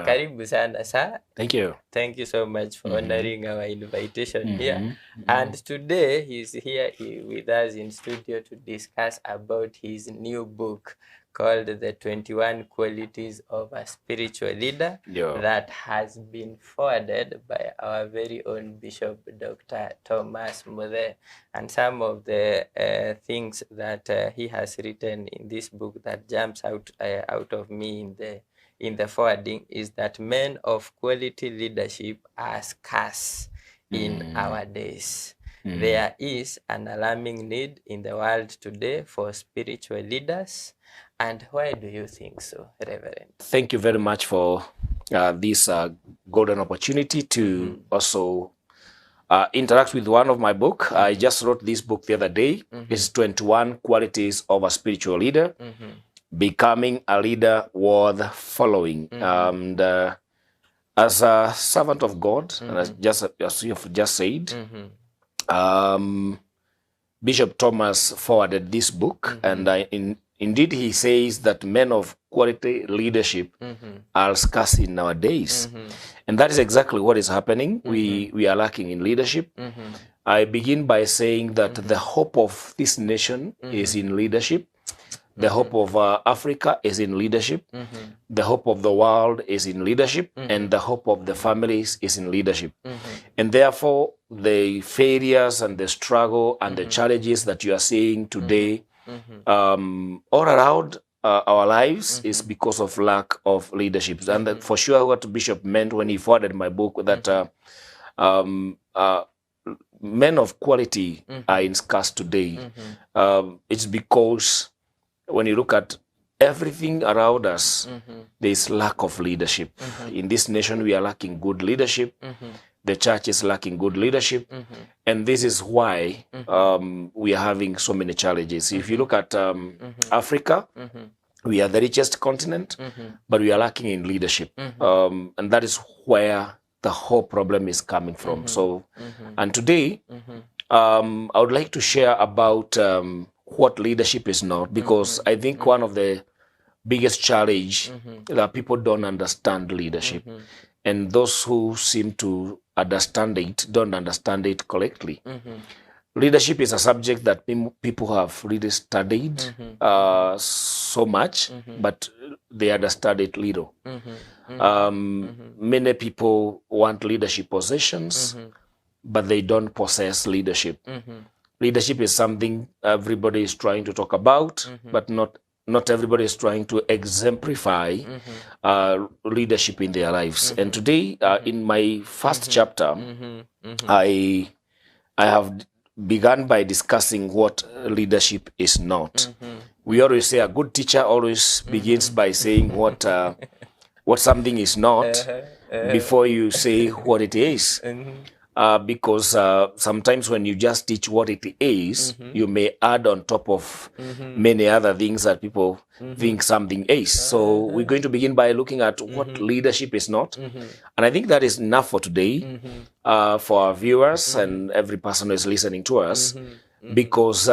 Karibu sana, sir. Thank you. Thank you so much for honoring our invitation here. And today he's here with us in studio to discuss about his new book called The 21 Qualities of a Spiritual Leader that has been forwarded by our very own Bishop Dr. Thomas Muthe. And some of the things that he has written in this book that jumps out of me in the forwarding is that men of quality leadership are scarce in our days. There is an alarming need in the world today for spiritual leaders. And why do you think so, Reverend? Thank you very much for this golden opportunity to also interact with one of my book. I just wrote this book the other day. It's 21 Qualities of a Spiritual Leader. Becoming a leader worth following. And as a servant of God, and as you have just said, Bishop Thomas forwarded this book, and indeed he says that men of quality leadership are scarce in our days. And that is exactly what is happening. We are lacking in leadership. I begin by saying that the hope of this nation is in leadership. The hope of Africa is in leadership. The hope of the world is in leadership. And the hope of the families is in leadership. And therefore, the failures and the struggle and the challenges that you are seeing today all around our lives is because of lack of leadership. And for sure what Bishop meant when he forwarded my book, that men of quality are in scarce today. It's because when you look at everything around us, there is lack of leadership. In this nation, we are lacking good leadership. The church is lacking good leadership. And this is why we are having so many challenges. If you look at Africa, we are the richest continent, but we are lacking in leadership. And that is where the whole problem is coming from. So, and today, I would like to share about what leadership is not, because I think one of the biggest challenge that people don't understand leadership, and those who seem to understand it don't understand it correctly. Leadership is a subject that people have really studied so much, but they understand it little. Many people want leadership positions, but they don't possess leadership. Leadership is something everybody is trying to talk about, but not everybody is trying to exemplify leadership in their lives. And today, in my first chapter, I have begun by discussing what leadership is not. We always say a good teacher always begins by saying what something is not before you say what it is. Because sometimes when you just teach what it is, you may add on top of many other things that people think something is. So we're going to begin by looking at what leadership is not. And I think that is enough for today for our viewers and every person who is listening to us. Because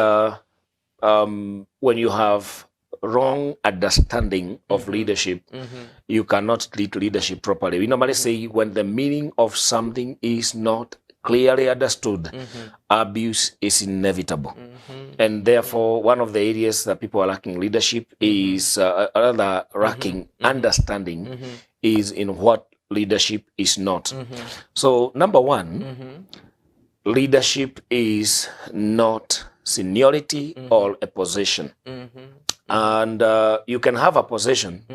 when you have wrong understanding of leadership, you cannot lead leadership properly. We normally say when the meaning of something is not clearly understood, abuse is inevitable. And therefore, one of the areas that people are lacking leadership is rather lacking understanding is in what leadership is not. So number one, leadership is not seniority or a position. And you can have a position,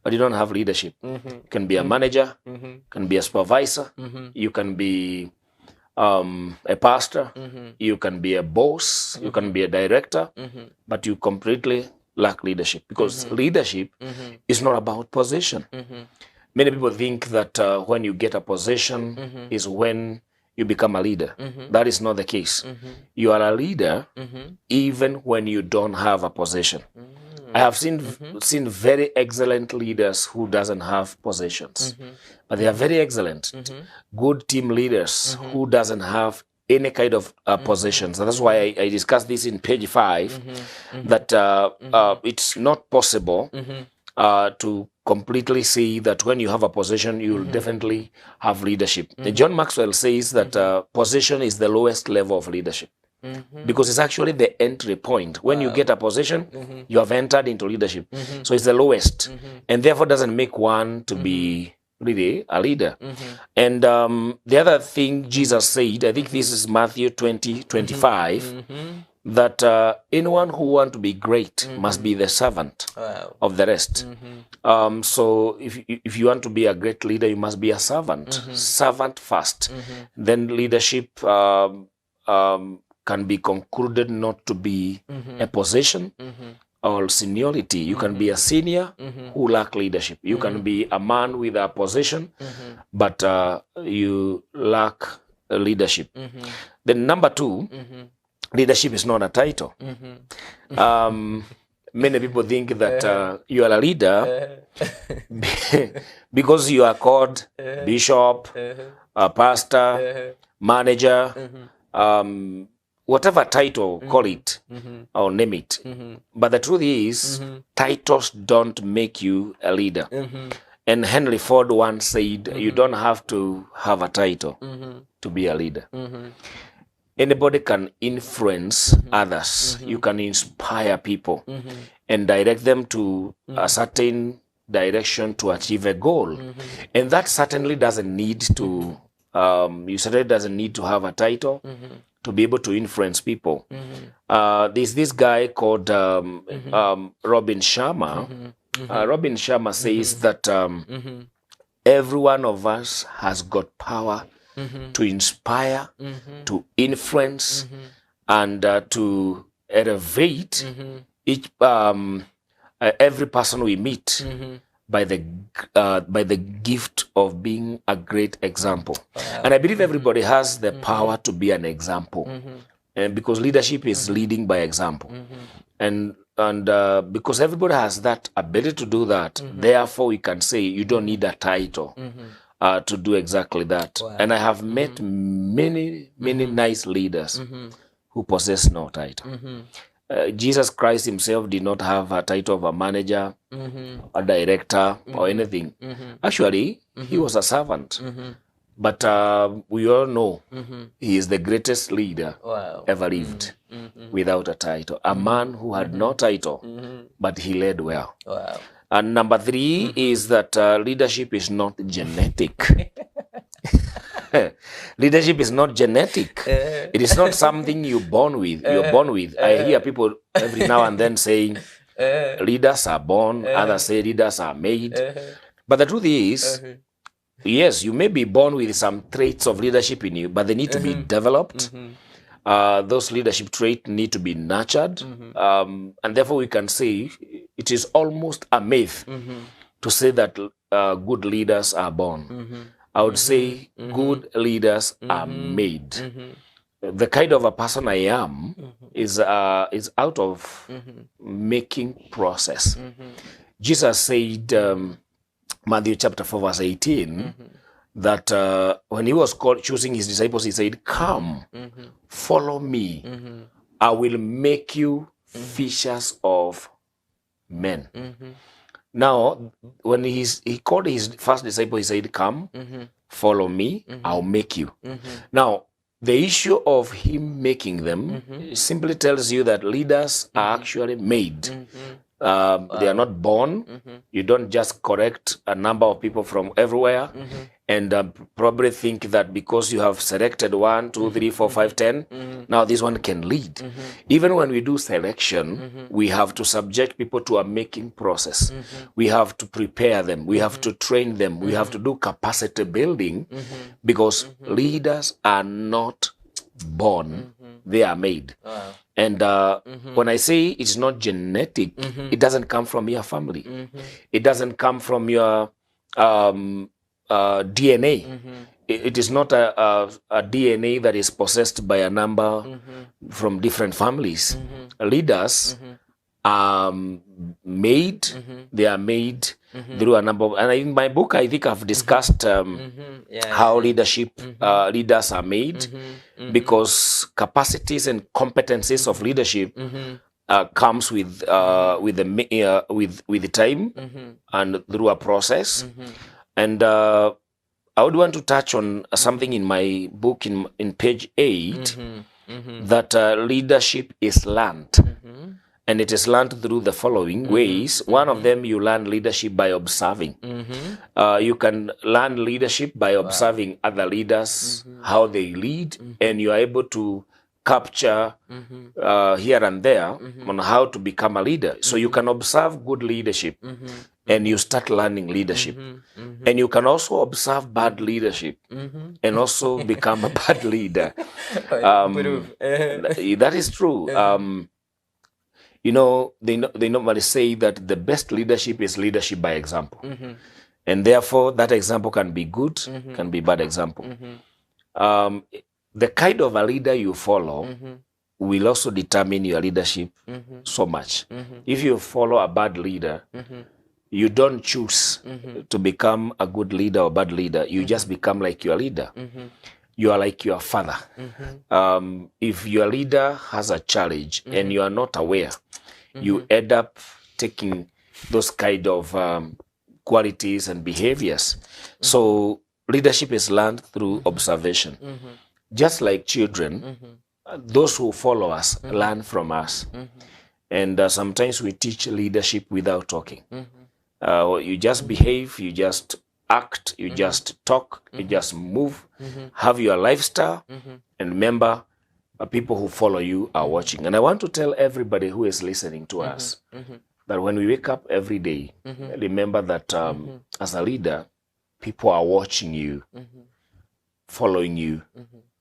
but you don't have leadership. You can be a manager, you can be a supervisor, you can be a pastor, you can be a boss, you can be a director, but you completely lack leadership, because leadership is not about position. Many people think that when you get a position is when you become a leader. That is not the case. You are a leader even when you don't have a position. I have seen very excellent leaders who doesn't have positions, but they are very excellent. Good team leaders who doesn't have any kind of positions. And that's why I discussed this in page 5, that it's not possible to completely see that when you have a position, you will definitely have leadership. John Maxwell says that position is the lowest level of leadership. Because it's actually the entry point. When you get a position, you have entered into leadership. So it's the lowest. And therefore doesn't make one to be really a leader. And the other thing Jesus said, I think this is Matthew 20:25, that anyone who wants to be great must be the servant of the rest. So if you want to be a great leader, you must be a servant. Servant first. Then leadership can be concluded not to be a position or seniority. You can be a senior who lack leadership. You can be a man with a position, but you lack leadership. Then number two, leadership is not a title. Many people think that you are a leader because you are called bishop, pastor, manager, whatever title, call it or name it. But the truth is, titles don't make you a leader. And Henry Ford once said, you don't have to have a title to be a leader. Anybody can influence others. You can inspire people and direct them to a certain direction to achieve a goal. And that certainly doesn't need to, you certainly doesn't need to have a title to be able to influence people. There's this guy called Robin Sharma. Robin Sharma says that every one of us has got power to inspire, to influence, and to elevate each every person we meet by the gift of being a great example. And I believe everybody has the power to be an example, and because leadership is leading by example, and because everybody has that ability to do that, therefore we can say you don't need a title to do exactly that. And I have met many nice leaders who possess no title. Jesus Christ himself did not have a title of a manager, a director, or anything. Actually, he was a servant. But we all know he is the greatest leader ever lived without a title. A man who had no title, but he led well. And number three is that leadership is not genetic. Leadership is not genetic. It is not something you're born with. I hear people every now and then saying leaders are born, others say leaders are made. But the truth is, yes, you may be born with some traits of leadership in you, but they need to be developed. Those leadership traits need to be nurtured. And therefore we can say it is almost a myth to say that good leaders are born. I would say good leaders are made. The kind of a person I am is out of making process. Jesus said, Matthew chapter 4 verse 18, that when he was choosing his disciples, he said, come, follow me. I will make you fishers of men. Now, when he called his first disciple, he said, come, follow me, I'll make you. Now, the issue of him making them simply tells you that leaders are actually made. They are not born. You don't just correct a number of people from everywhere and probably think that because you have selected 1, 2, 3, 4, 5, 10, now this one can lead. Even when we do selection, we have to subject people to a making process. We have to prepare them. We have to train them. We have to do capacity building because leaders are not born, they are made. And when I say it's not genetic, it doesn't come from your family. It doesn't come from your DNA. It is not a DNA that is possessed by a number from different families. Leaders are made, they are made through a number of, and in my book I think I've discussed how leadership leaders are made, because capacities and competencies of leadership comes with the time and through a process. And I would want to touch on something in my book in page 8 that leadership is learned. And it is learned through the following ways. One of them, you learn leadership by observing. You can learn leadership by observing other leaders, how they lead, and you are able to capture here and there on how to become a leader. So you can observe good leadership and you start learning leadership. And you can also observe bad leadership and also become a bad leader. That is true. You know, they normally say that the best leadership is leadership by example. And therefore, that example can be good, can be bad example. The kind of a leader you follow will also determine your leadership so much. If you follow a bad leader, you don't choose to become a good leader or bad leader. You just become like your leader. You are like your father. If your leader has a challenge and you are not aware, you end up taking those kind of qualities and behaviors. So leadership is learned through observation. Just like children, those who follow us learn from us. And sometimes we teach leadership without talking. You just behave, you just act, you just talk, you just move, have your lifestyle, and remember, people who follow you are watching. And I want to tell everybody who is listening to us that when we wake up every day, remember that as a leader, people are watching you, following you,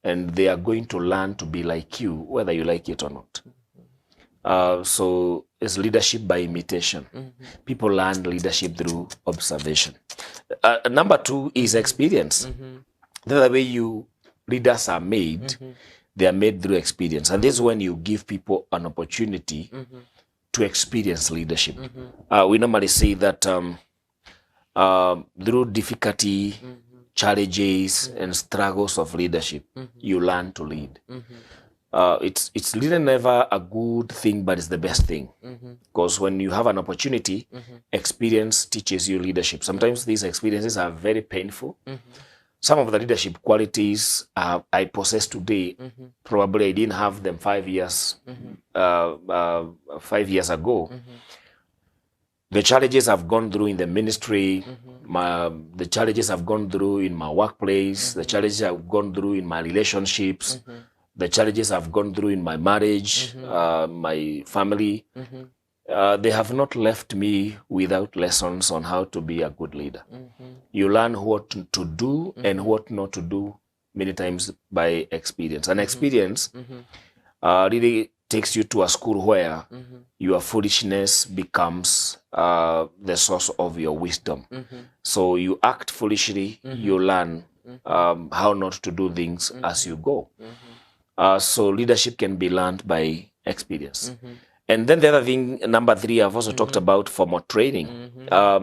and they are going to learn to be like you, whether you like it or not. So it's leadership by imitation. People learn leadership through observation. Number 2 is experience. The other way leaders are made, they are made through experience. And this is when you give people an opportunity to experience leadership. We normally say that through difficulty, challenges, and struggles of leadership, you learn to lead. It's really never a good thing, but it's the best thing. Because when you have an opportunity, experience teaches you leadership. Sometimes these experiences are very painful. Some of the leadership qualities I possess today, probably I didn't have them 5 years, 5 years ago. The challenges I've gone through in the ministry, the challenges I've gone through in my workplace, the challenges I've gone through in my relationships, the challenges I've gone through in my marriage, my family, they have not left me without lessons on how to be a good leader. You learn what to do and what not to do many times by experience. And experience really takes you to a school where your foolishness becomes the source of your wisdom. So you act foolishly, you learn how not to do things as you go. So leadership can be learned by experience. And then the other thing, number 3, I've also talked about formal training.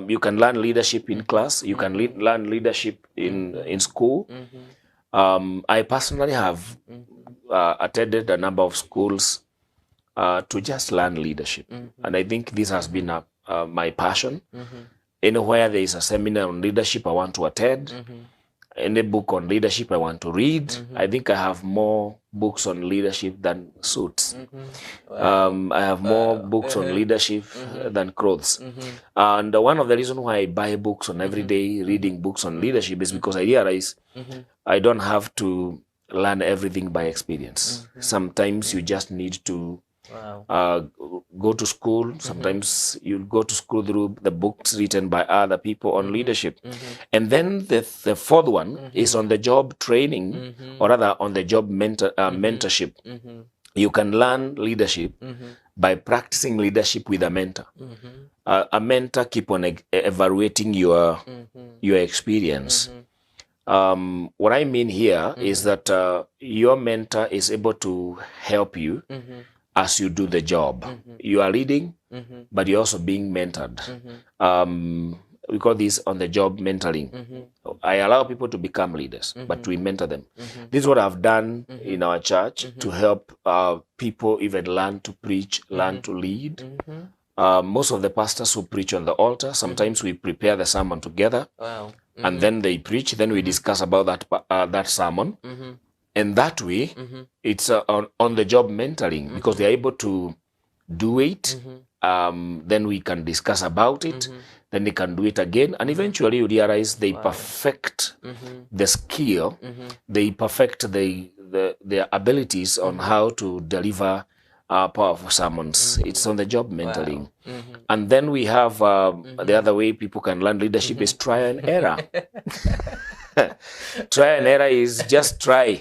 You can learn leadership in class. You can learn leadership in school. I personally have attended a number of schools to just learn leadership. And I think this has been my passion. Anywhere there is a seminar on leadership, I want to attend. Any book on leadership I want to read. I think I have more books on leadership than suits. I have more books on leadership than clothes. And one of the reasons why I buy books on every day, reading books on leadership, is because I realize I don't have to learn everything by experience. Sometimes you just need to go to school. Sometimes you go to school through the books written by other people on leadership. And then the fourth one is on the job training, or rather on the job mentorship. You can learn leadership by practicing leadership with a mentor. A mentor keep on evaluating your experience. What I mean here is that your mentor is able to help you as you do the job. You are leading, but you're also being mentored. we call this on the job mentoring. I allow people to become leaders, but we mentor them. This is what I've done in our church to help people even learn to preach, learn to lead. Most of the pastors who preach on the altar, sometimes we prepare the sermon together. Wow. And then they preach, then we discuss about that sermon. And that way, it's on the job mentoring, because they're able to do it. Then we can discuss about it. Then they can do it again. And eventually you realize they perfect the skill. They perfect their abilities on how to deliver powerful sermons. It's on the job mentoring. And then we have the other way people can learn leadership is trial and error. Trial and error is just try.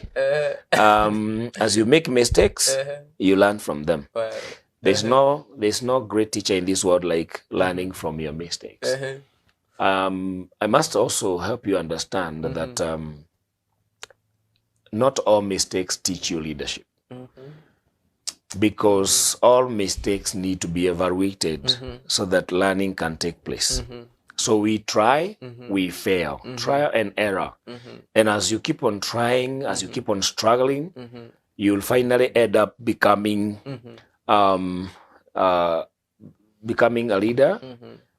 As you make mistakes, you learn from them. Wow. There's no great teacher in this world like learning from your mistakes. I must also help you understand that not all mistakes teach you leadership. Because all mistakes need to be evaluated so that learning can take place. So we try, we fail, trial and error. And as you keep on trying, as you keep on struggling, you'll finally end up becoming becoming a leader,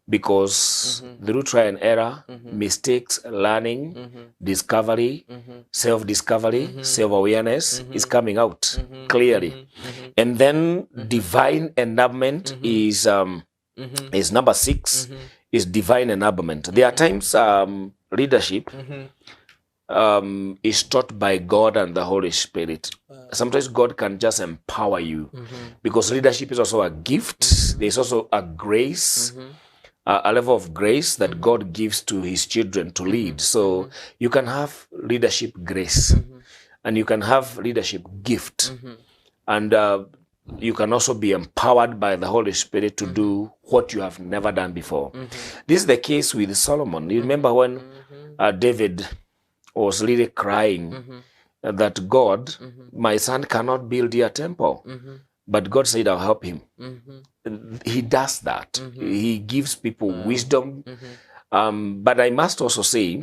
because through trial and error, mistakes, learning, discovery, self-discovery, self-awareness is coming out clearly. And then divine enablement is number 6, is divine enablement. There are times leadership is taught by God and the Holy Spirit. Sometimes God can just empower you, because leadership is also a gift. There's also a grace, a level of grace that God gives to his children to lead. So you can have leadership grace, and you can have leadership gift, and you can also be empowered by the Holy Spirit to do what you have never done before. This is the case with Solomon. You remember when David was really crying that God, my son cannot build your temple. But God said, I'll help him. He does that. He gives people wisdom. But I must also say,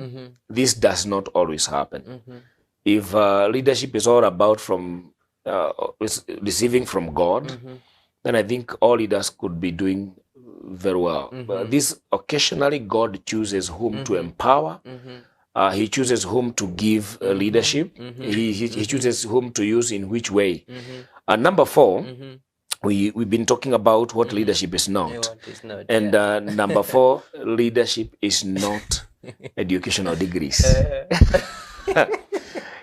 this does not always happen. If leadership is all about from receiving from God, then I think all leaders could be doing very well. But this occasionally God chooses whom to empower. He chooses whom to give leadership. He chooses whom to use in which way. Number 4, we've been talking about what leadership is not. And number 4, leadership is not educational degrees.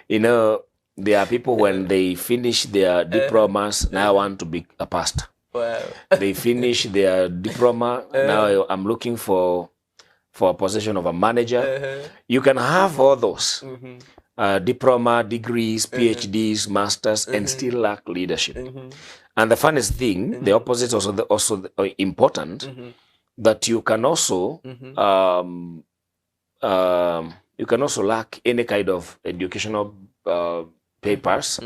You know, there are people when they finish their diplomas, now I want to be a pastor. Wow. They finish their diploma, now I'm looking for a position of a manager. You can have all those diploma, degrees, PhDs, masters, and still lack leadership. And the funniest thing, the opposite is also important, that you can also lack any kind of educational papers,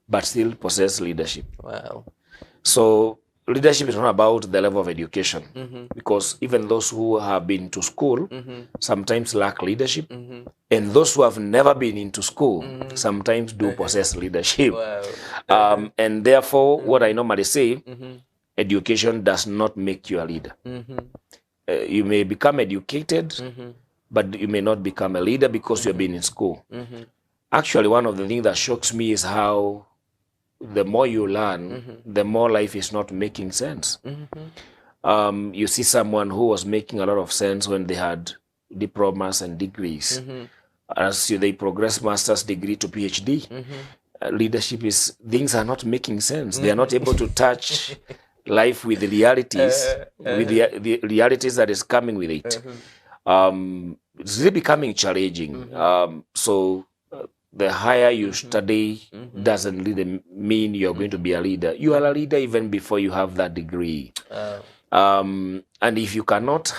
but still possess leadership. Wow. So leadership is not about the level of education, because even those who have been to school sometimes lack leadership, and those who have never been into school sometimes do possess leadership. Wow. And therefore, what I normally say, education does not make you a leader. You may become educated, but you may not become a leader because you have been in school. Actually, one of the things that shocks me is how the more you learn, the more life is not making sense. You see someone who was making a lot of sense when they had diplomas and degrees. As they progress master's degree to PhD, leadership is, things are not making sense. They are not able to touch life with the realities, with the realities that is coming with it. It's really becoming challenging. So the higher you study doesn't really mean you're going to be a leader. You are a leader even before you have that degree. And if you cannot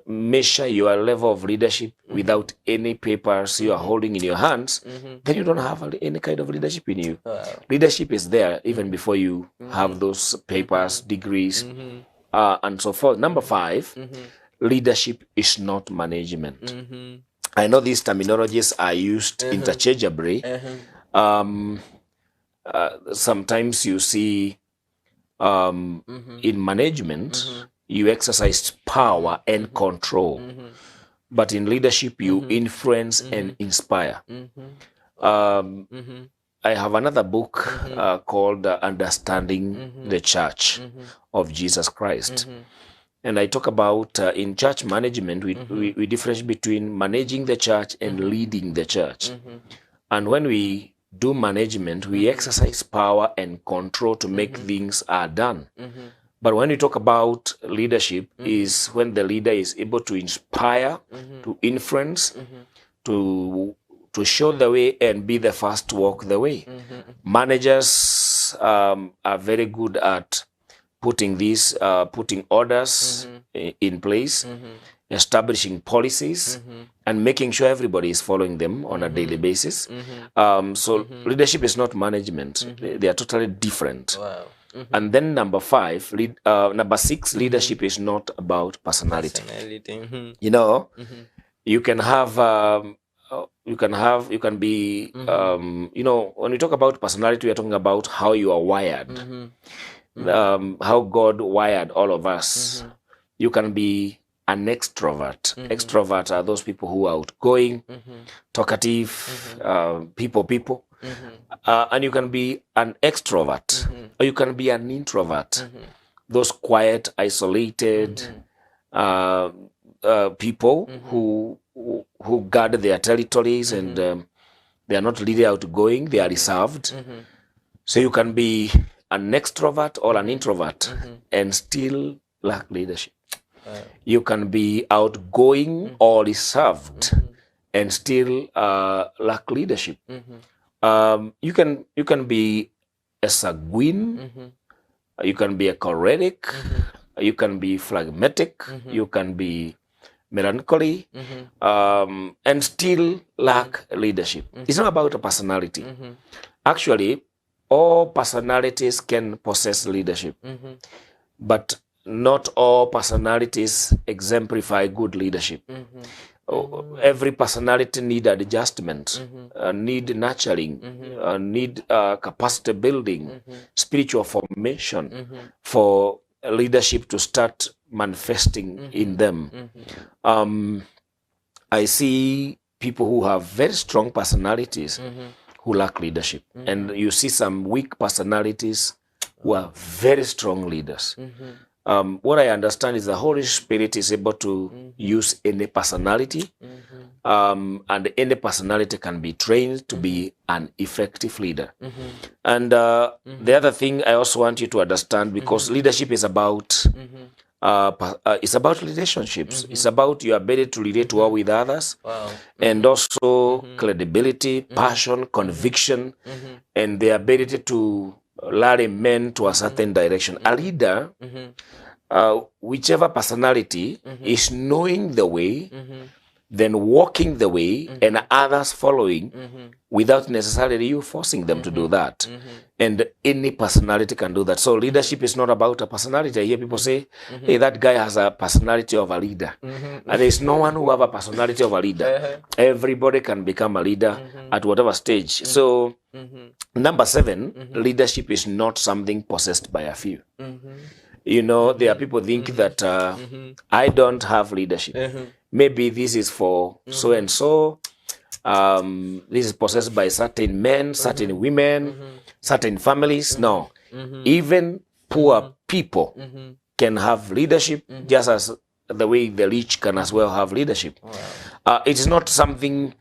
measure your level of leadership without any papers you are holding in your hands, then you don't have any kind of leadership in you. Leadership is there even before you have those papers, degrees, and so forth. Number 5, leadership is not management. I know these terminologies are used interchangeably. Sometimes you see in management, you exercise power and control. But in leadership, you influence and inspire. I have another book called Understanding the Church of Jesus Christ. And I talk about in church management, we differentiate between managing the church and leading the church. And when we do management, we exercise power and control to make things are done. But when we talk about leadership, is when the leader is able to inspire, to influence, to show the way and be the first to walk the way. Managers are very good at putting orders in place, establishing policies, and making sure everybody is following them on a daily basis. So leadership is not management. They are totally different. Wow. And then number 6, leadership is not about personality. You know, you can be, you know, when we talk about personality, we are talking about how you are wired, how God wired all of us. You can be an extrovert. Extrovert are those people who are outgoing, talkative, people. And you can be an extrovert, or you can be an introvert. Those quiet, isolated people who guard their territories and they are not really outgoing, they are reserved. So you can be an extrovert or an introvert and still lack leadership. You can be outgoing or reserved and still lack leadership. You can be a sanguine, you can be a choleric, you can be phlegmatic, you can be melancholy, and still lack leadership. It's not about a personality. Actually, all personalities can possess leadership, but not all personalities exemplify good leadership. Every personality need adjustment, need nurturing, need capacity building, spiritual formation for leadership to start manifesting in them. I see people who have very strong personalities who lack leadership, and you see some weak personalities who are very strong leaders. What I understand is the Holy Spirit is able to use any personality, and any personality can be trained to be an effective leader. And the other thing I also want you to understand, because leadership is about it's about relationships. It's about your ability to relate well with others, and also credibility, passion, conviction, and the ability to rally men to a certain direction. A leader, whichever personality, is knowing the way, then walking the way, and others following without necessarily you forcing them to do that. And any personality can do that. So leadership is not about a personality. I hear people say, hey, that guy has a personality of a leader. And there's no one who have a personality of a leader. Everybody can become a leader at whatever stage. So number 7, leadership is not something possessed by a few. You know, there are people think that I don't have leadership. Maybe this is for so-and-so. This is possessed by certain men, certain women, certain families. No. Even poor people can have leadership, just as the way the rich can as well have leadership. It is not something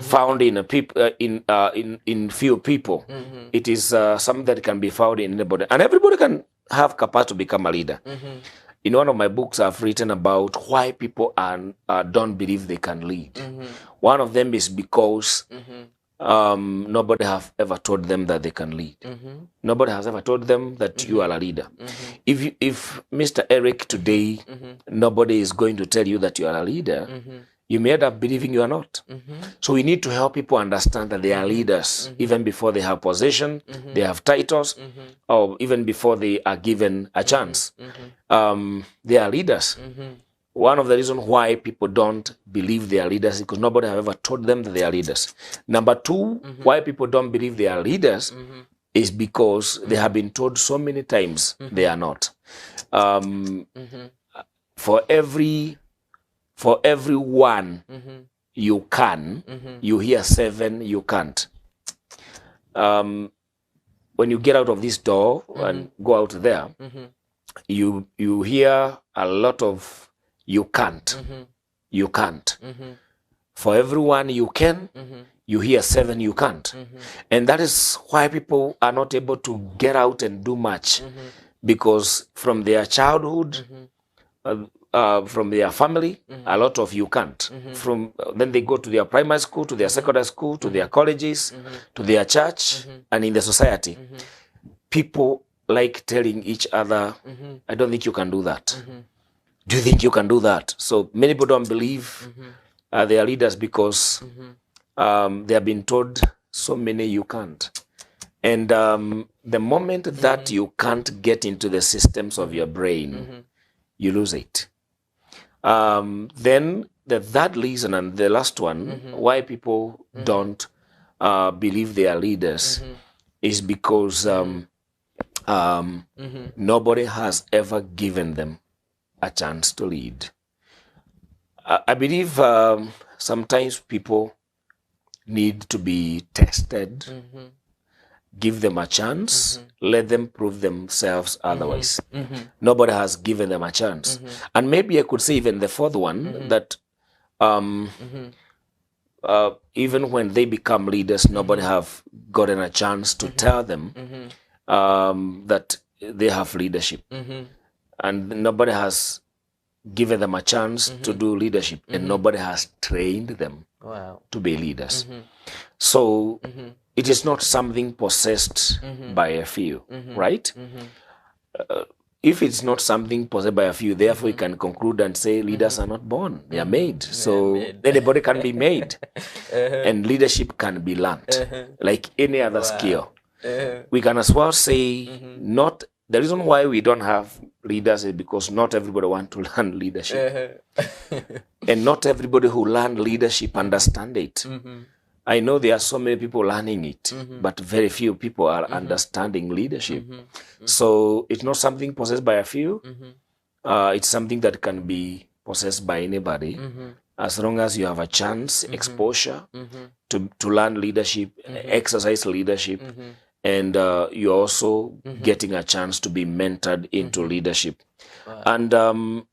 found in few people. It is something that can be found in anybody. And everybody can have capacity to become a leader. In one of my books, I've written about why people don't believe they can lead. One of them is because nobody have ever told them that they can lead. Nobody has ever told them that you are a leader. If Mr. Eric today, nobody is going to tell you that you are a leader, you may end up believing you are not. So we need to help people understand that they are leaders, even before they have possession, they have titles, or even before they are given a chance. They are leaders. one of the reasons why people don't believe they are leaders is because nobody have ever told them that they are leaders. Number two, why people don't believe they are leaders is because they have been told so many times they are not. For every one you can, you hear 7 you can't. When you get out of this door and go out there, you hear a lot of you can't. You can't. For everyone you can, you hear 7 you can't. And that is why people are not able to get out and do much, because from their childhood, from their family, a lot of you can't. From then they go to their primary school, to their secondary school, to their colleges, to their church, and in the society. People like telling each other, I don't think you can do that. Do you think you can do that? So many people don't believe they are leaders because they have been told so many you can't. And the moment that you can't get into the systems of your brain, you lose it. Then the third reason and the last one why people don't believe they are leaders is because nobody has ever given them a chance to lead. I believe sometimes people need to be tested, give them a chance, let them prove themselves otherwise. Nobody has given them a chance. And maybe I could say even the fourth one, that even when they become leaders, nobody have gotten a chance to tell them that they have leadership. And nobody has given them a chance to do leadership, and nobody has trained them to be leaders. So it is not something possessed by a few, right? If it's not something possessed by a few, therefore we can conclude and say leaders are not born, they are made. So anybody can be made. And leadership can be learned like any other skill. We can as well say not the reason why we don't have leaders is because not everybody wants to learn leadership. And not everybody who learn leadership understand it. I know there are so many people learning it, but very few people are understanding leadership. So it's not something possessed by a few. It's something that can be possessed by anybody, as long as you have a chance, exposure to learn leadership, exercise leadership, and you're also getting a chance to be mentored into leadership. And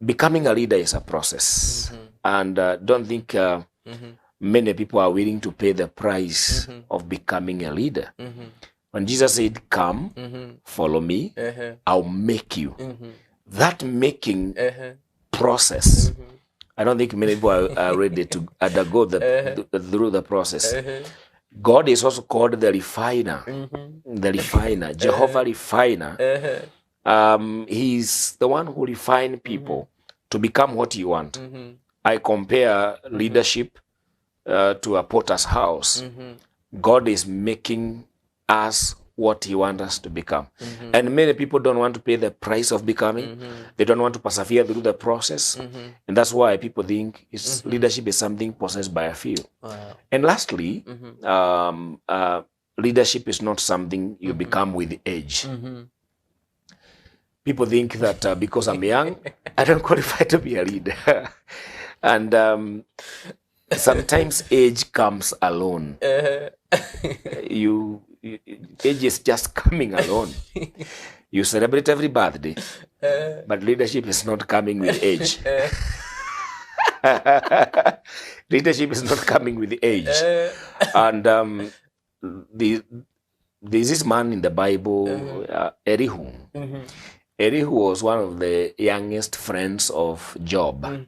becoming a leader is a process. And don't think many people are willing to pay the price of becoming a leader. When Jesus said, come, follow me, I'll make you. That making process, I don't think many people are ready to undergo through the process. God is also called the refiner, the refiner, Jehovah refiner. He's the one who refines people to become what you want. I compare leadership to a potter's house. God is making us what he wants us to become. And many people don't want to pay the price of becoming. They don't want to persevere through the process. And that's why people think leadership is something possessed by a few. And lastly, leadership is not something you become with age. People think that because I'm young, I don't qualify to be a leader. And sometimes age comes alone. Age is just coming alone. You celebrate every birthday, but leadership is not coming with age. Leadership is not coming with age. And there's this man in the Bible, Elihu. Elihu was one of the youngest friends of Job.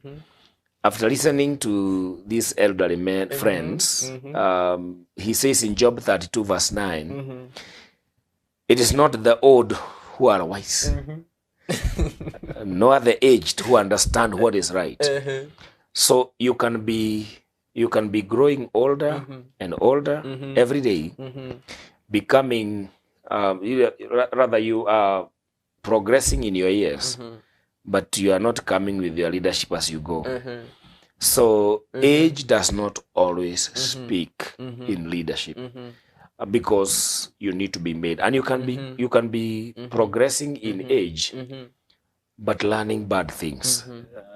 After listening to these elderly friends, he says in Job 32 verse 9, it is not the old who are wise, nor the aged who understand what is right. So you can be growing older and older every day, becoming, rather you are progressing in your years, but you are not coming with your leadership as you go. So age does not always speak in leadership, because you need to be made, and you can be progressing in age, but learning bad things,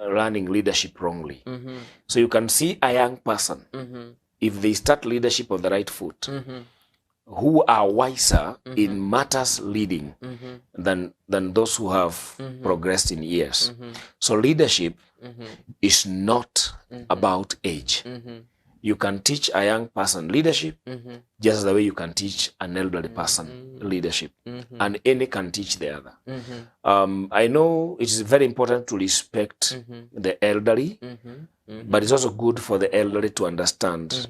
learning leadership wrongly. So you can see a young person, if they start leadership on the right foot, who are wiser in matters leading than those who have progressed in years. So leadership is not about age. You can teach a young person leadership just the way you can teach an elderly person leadership, and any can teach the other. I know it is very important to respect the elderly, but it's also good for the elderly to understand,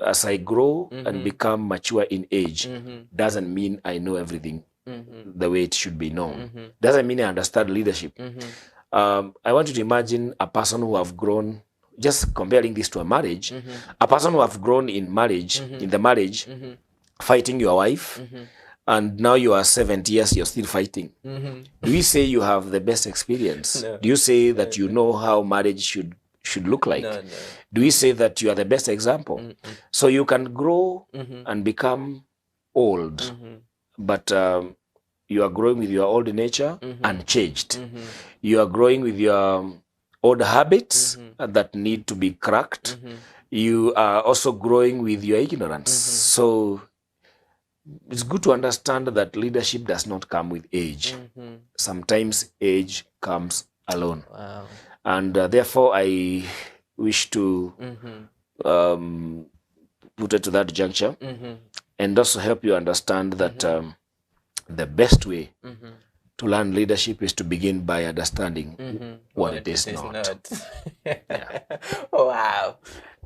as I grow and become mature in age, doesn't mean I know everything the way it should be known. Doesn't mean I understand leadership. I want you to imagine a person who have grown, just comparing this to a marriage, a person who have grown in marriage, in the marriage, fighting your wife, and now you are 70 years, you're still fighting. Do you say you have the best experience? No. Do you say that you know how marriage should look like? No. Do you say that you are the best example? So you can grow and become old, but you are growing with your old nature unchanged. You are growing with your old habits that need to be cracked. You are also growing with your ignorance. So it's good to understand that leadership does not come with age. Sometimes age comes alone. Wow. And therefore, I wish to put it to that juncture and also help you understand that the best way to learn leadership is to begin by understanding what it is not. Yeah. Wow.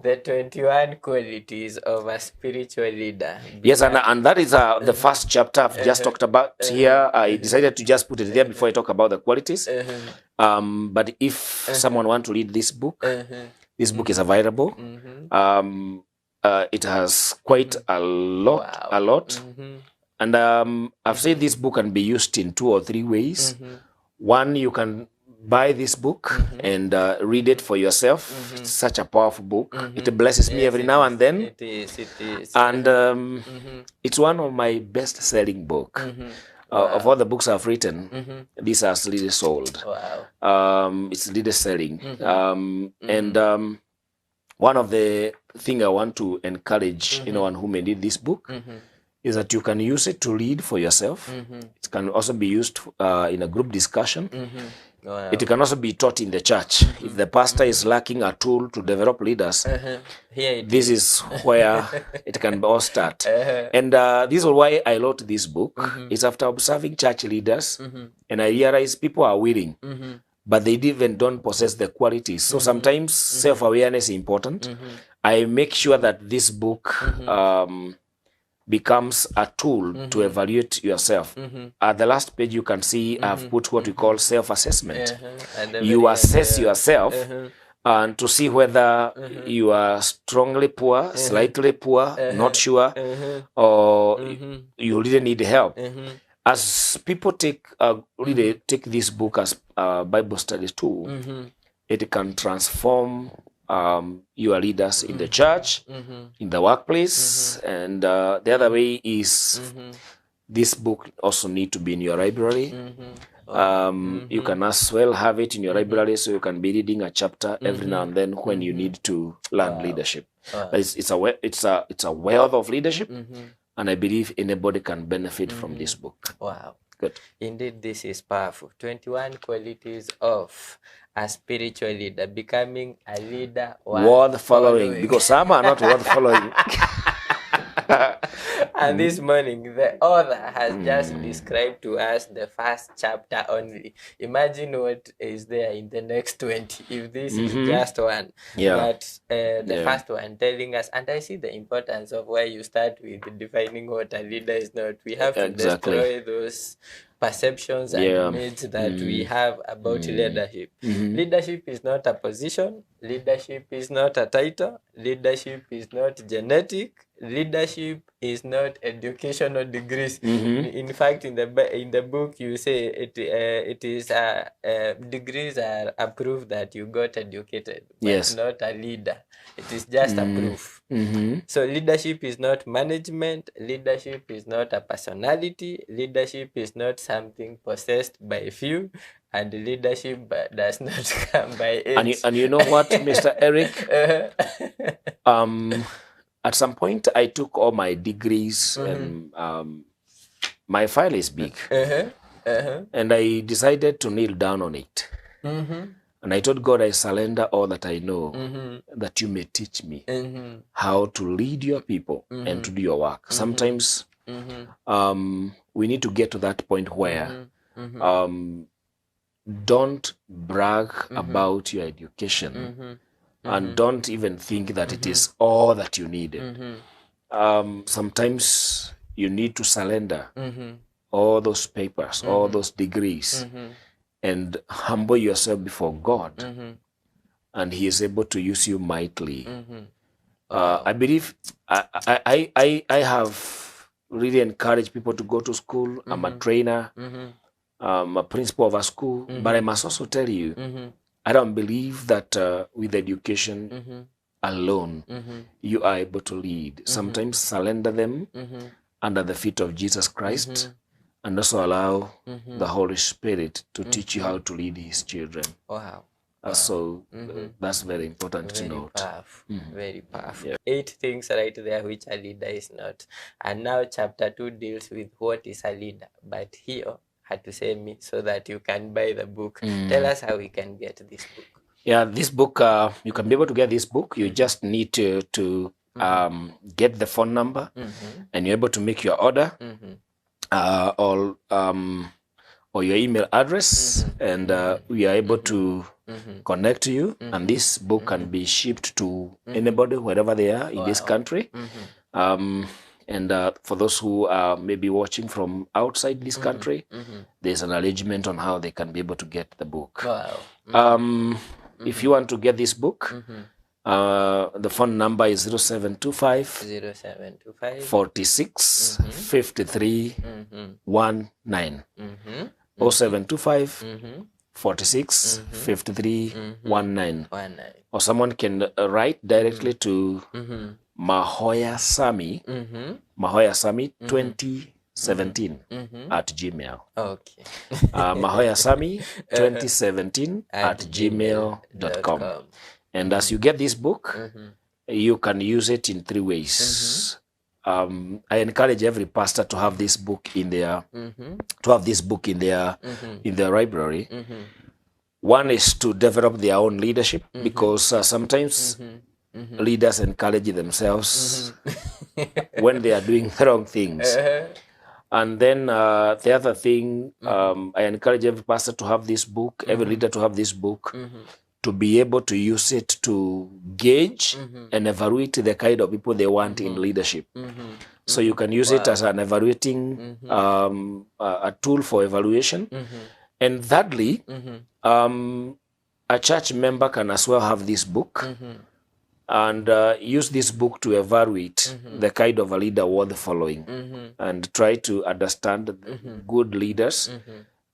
The 21 qualities of a spiritual leader. Yes, and that is the first chapter I've just talked about here. I decided to just put it there before I talk about the qualities. But if someone wants to read this book is available. It has quite a lot. Wow. And I've said this book can be used in 2 or 3 ways. One, you can buy this book and read it for yourself. It's such a powerful book. It blesses me every now and then. It is. And it's one of my best-selling books. Of all the books I've written, this has really sold. Wow. It's really selling. And one of the things I want to encourage anyone who may read this book is that you can use it to read for yourself. It can also be used in a group discussion. Wow. It can also be taught in the church. If the pastor is lacking a tool to develop leaders, this is where it can all start. And this is why I wrote this book. It's after observing church leaders, and I realized people are willing, but they even don't possess the qualities. So sometimes self-awareness is important. I make sure that this book becomes a tool to evaluate yourself. At the last page, you can see I've put what we call self-assessment. You assess yourself and to see whether you are strongly poor, slightly poor, not sure, or you really need help. As people really take this book as a Bible study tool, it can transform your leaders in the church, in the workplace, and the other way is this book also need to be in your library. You can as well have it in your library, so you can be reading a chapter every now and then when you need to learn leadership. It's a wealth of leadership, and I believe anybody can benefit from this book. Wow. Good. Indeed, this is powerful. 21 qualities of a spiritual leader, becoming a leader worth following. Because some are not worth following. And this morning, the author has just described to us the first chapter only. Imagine what is there in the next 20 if this is just one. But the first one telling us, and I see the importance of where you start with defining what a leader is not. We have to destroy those perceptions and myths that we have about leadership. Leadership is not a position. Leadership is not a title. Leadership is not genetic. leadership is not educational degrees. In fact, in the book, you say it is degrees are a proof that you got educated, but Yes. not a leader. It is just a proof. So leadership is not management. Leadership is not a personality. Leadership is not something possessed by a few. And leadership does not come by age. And you know what, Mr. Eric? At some point, I took all my degrees, and my file is big. And I decided to kneel down on it. And I told God, I surrender all that I know, that you may teach me how to lead your people and to do your work. Sometimes we need to get to that point where don't brag about your education, and don't even think that it is all that you needed. Sometimes you need to surrender all those papers, all those degrees, and humble yourself before God, and He is able to use you mightily. I believe I have really encouraged people to go to school. I'm a trainer. I'm a principal of a school, but I must also tell you, I don't believe that with education alone, you are able to lead. Sometimes surrender them under the feet of Jesus Christ, and also allow the Holy Spirit to teach you how to lead His children. Wow. So that's very important to note. Powerful. Very powerful. 8 things right there which a leader is not. And now chapter 2 deals with what is a leader. But here had to say me so that you can buy the book. Tell us how we can get this book. Yeah, this book, you can be able to get this book. You just need to get the phone number, and you're able to make your order, or your email address, and we are able to connect to you, and this book can be shipped to anybody, wherever they are in this country. And for those who are maybe watching from outside this country, there's an arrangement on how they can be able to get the book. Wow. If you want to get this book, the phone number is 0725 46 53 19. 0725 46 53 19. Or someone can write directly to Mahoya Sami, Mahoya Sami 2017 at Gmail. Okay. Mahoya Sami 2017 at gmail.com. And as you get this book, you can use it in 3 ways. I encourage every pastor to have this book in their in their library. One is to develop their own leadership, because sometimes leaders encourage themselves when they are doing the wrong things. And then the other thing, I encourage every pastor to have this book, every leader to have this book, to be able to use it to gauge and evaluate the kind of people they want in leadership. So you can use it as an evaluating, a tool for evaluation. And thirdly, a church member can as well have this book and use this book to evaluate the kind of a leader worth following, and try to understand good leaders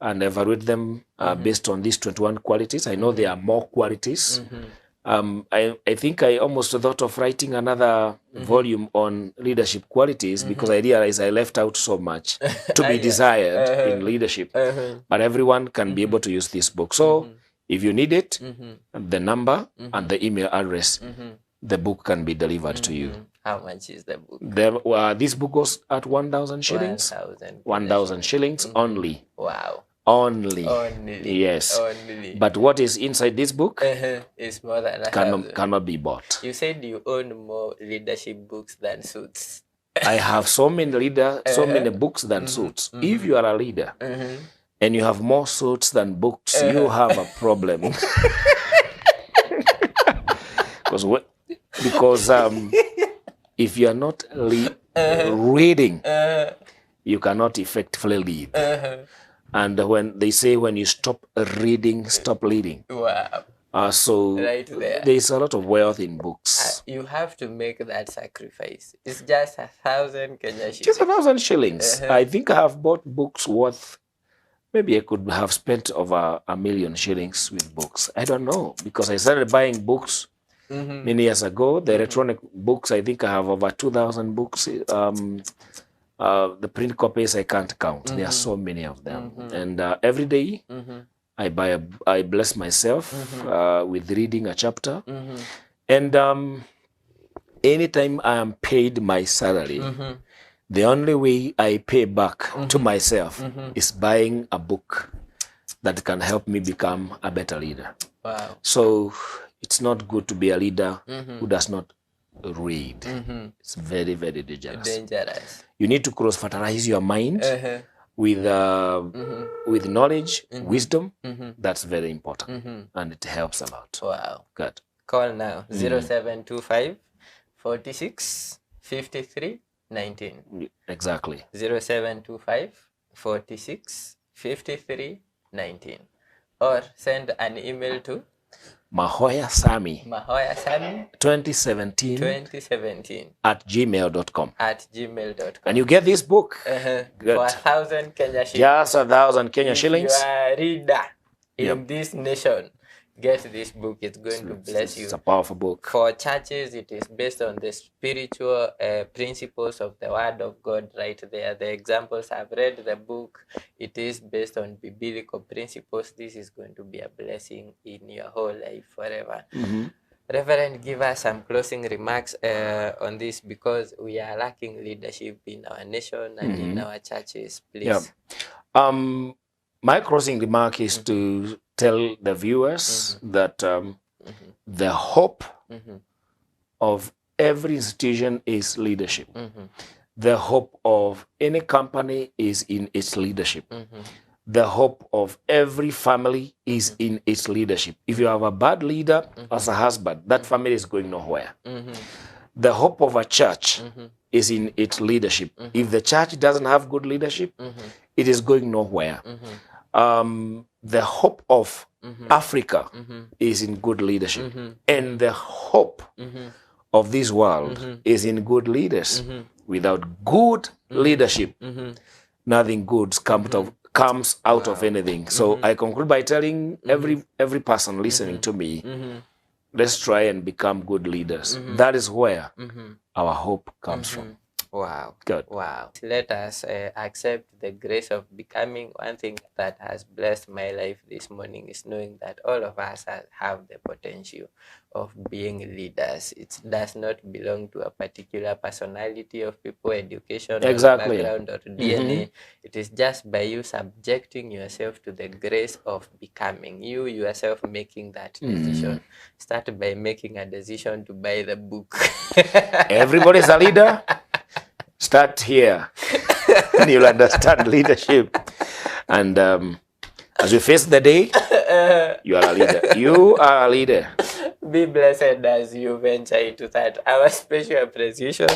and evaluate them based on these 21 qualities. I know there are more qualities. I think I almost thought of writing another volume on leadership qualities, because I realized I left out so much to be desired in leadership. But everyone can be able to use this book. So if you need it, the number and the email address, the book can be delivered to you. How much is the book? This book goes at 1,000 shillings. 1,000 shillings only. Wow. Only. Yes. Only. But what is inside this book is more than cannot be bought. You said you own more leadership books than suits. I have so many books than suits. If you are a leader and you have more suits than books, you have a problem. Because if you are not reading, you cannot effectively lead. And when they say when you stop reading, stop leading. Wow. So right there is a lot of wealth in books. you have to make that sacrifice. It's just 1,000 Kenya shillings. Just 1,000 shillings. I think I have bought books worth, maybe I could have spent over 1,000,000 shillings with books. I don't know, because I started buying books many years ago. The electronic books, I think I have over 2,000 books. The print copies, I can't count. There are so many of them. And every day, I bless myself with reading a chapter. And anytime I am paid my salary, the only way I pay back to myself is buying a book that can help me become a better leader. Wow. So it's not good to be a leader who does not read. It's very, very dangerous. You need to cross-fertilize your mind with knowledge, wisdom. That's very important, and it helps a lot. Wow. Good. Call now 0725 46 53 19. Exactly. 0725 46 53 19. Or send an email to Mahoya Sami 2017 at gmail.com. And you get this book for 1,000 Kenya shillings. Just 1,000 Kenya shillings. If you are a reader in this nation, get this book. It's going to bless you. It's a powerful book. For churches, it is based on the spiritual principles of the Word of God right there. The examples, I've read the book. It is based on biblical principles. This is going to be a blessing in your whole life forever. Reverend, give us some closing remarks on this, because we are lacking leadership in our nation and in our churches, please. My closing remark is to tell the viewers that the hope of every institution is leadership. The hope of any company is in its leadership. The hope of every family is in its leadership. If you have a bad leader as a husband, that family is going nowhere. The hope of a church is in its leadership. If the church doesn't have good leadership, it is going nowhere. The hope of Africa is in good leadership. And the hope of this world is in good leaders. Without good leadership, nothing good comes out of anything. So I conclude by telling every person listening to me, let's try and become good leaders. That is where our hope comes from. Wow. Good. Wow. Let us accept the grace of becoming. One thing that has blessed my life this morning is knowing that all of us have the potential of being leaders. It does not belong to a particular personality of people, education, or background, or DNA. It is just by you subjecting yourself to the grace of becoming. You yourself making that decision. Start by making a decision to buy the book. Everybody's a leader. Start here, and you'll understand leadership. And as we face the day, you are a leader. You are a leader. Be blessed as you venture into that. Our special appreciation.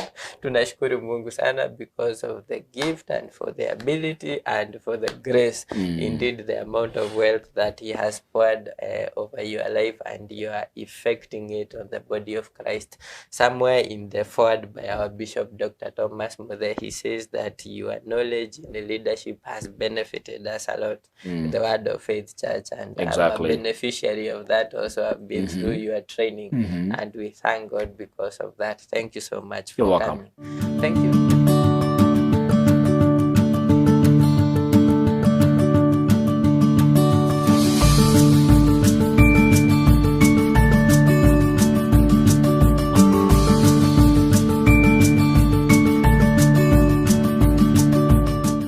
Tunashukuru Mungu sana because of the gift and for the ability and for the grace. Indeed, the amount of wealth that He has poured over your life, and you are effecting it on the body of Christ. Somewhere in the forward by our Bishop Dr. Thomas Mother, he says that your knowledge in the leadership has benefited us a lot. The Word of Faith Church, and I'm a beneficiary of that also. I've been through your training, and we thank God because of that. Thank you so much for coming. Thank you.